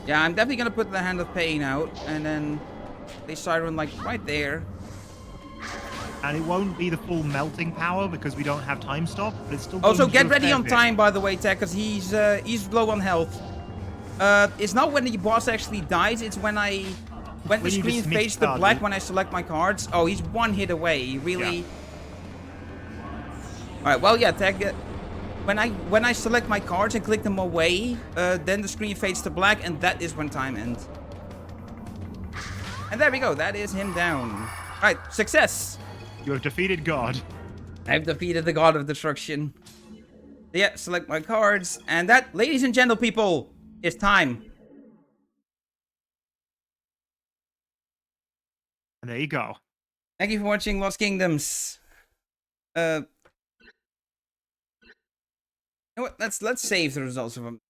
Yeah, I'm definitely gonna put the Hand of Pain out, and then the Siren, like, right there. And it won't be the full melting power because we don't have time stop, but it's still. Also, get ready on time, by the way, Tech, because he's low on health. It's not when the boss actually dies, it's when the screen fades to black when I select my cards. Oh, he's one hit away. Really? Yeah. Alright, well, yeah, Tech. When I select my cards and click them away, then the screen fades to black, and that is when time ends. And there we go. That is him down. Alright, success. You have defeated God. I've defeated the God of Destruction. Yeah, select my cards. And that, ladies and gentle people, is time. And there you go. Thank you for watching Lost Kingdoms. You know what? Let's save the results of them.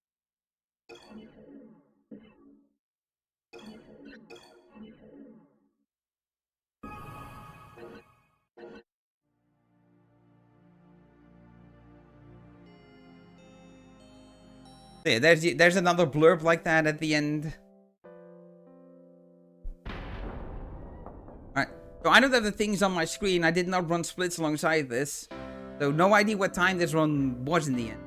Yeah, there's another blurb like that at the end. Alright, so I know that the things on my screen, I did not run splits alongside this. So no idea what time this run was in the end.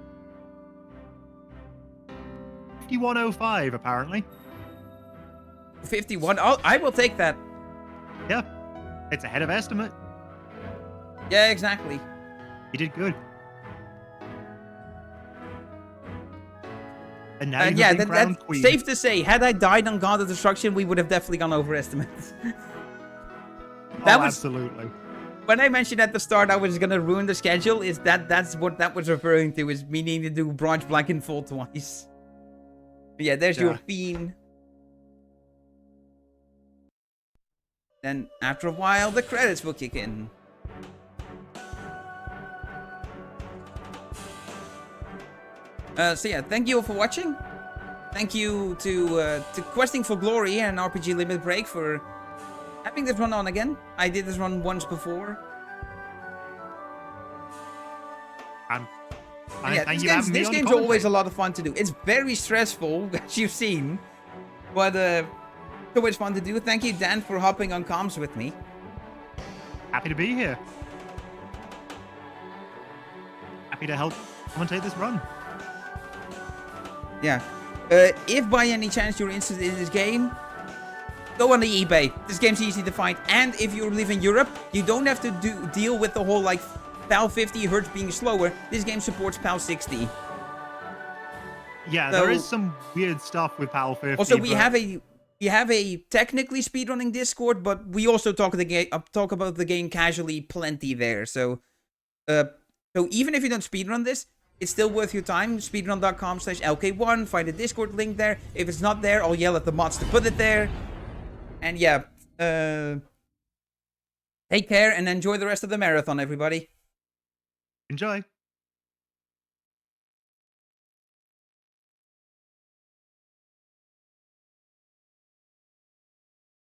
51:05, apparently. 51? Oh, I will take that. Yeah, it's ahead of estimate. Yeah, exactly. You did good. And now yeah, that's safe to say, had I died on God of Destruction, we would have definitely gone over estimates. Absolutely. When I mentioned at the start I was gonna ruin the schedule, that's what that was referring to, is me needing to do Bronze Black in full twice. But yeah, there's your Fiend. Then after a while the credits will kick in. So yeah, thank you all for watching. Thank you to Questing for Glory and RPG Limit Break for having this run on again. I did this run once before. Yeah, this game's always a lot of fun to do. It's very stressful, as you've seen, but so much fun to do. Thank you, Dan, for hopping on comms with me. Happy to be here. Happy to help commentate this run. Yeah. If by any chance you're interested in this game, go on the eBay. This game's easy to find. And if you live in Europe, you don't have to deal with the whole, like, PAL 50 Hz being slower. This game supports PAL 60. Yeah, so, there is some weird stuff with PAL 50. Also, we have a technically speedrunning Discord, but we also talk about the game casually plenty there. So even if you don't speedrun this, it's still worth your time. Speedrun.com/LK1. Find the Discord link there. If it's not there, I'll yell at the mods to put it there. And yeah, take care and enjoy the rest of the marathon, everybody. Enjoy.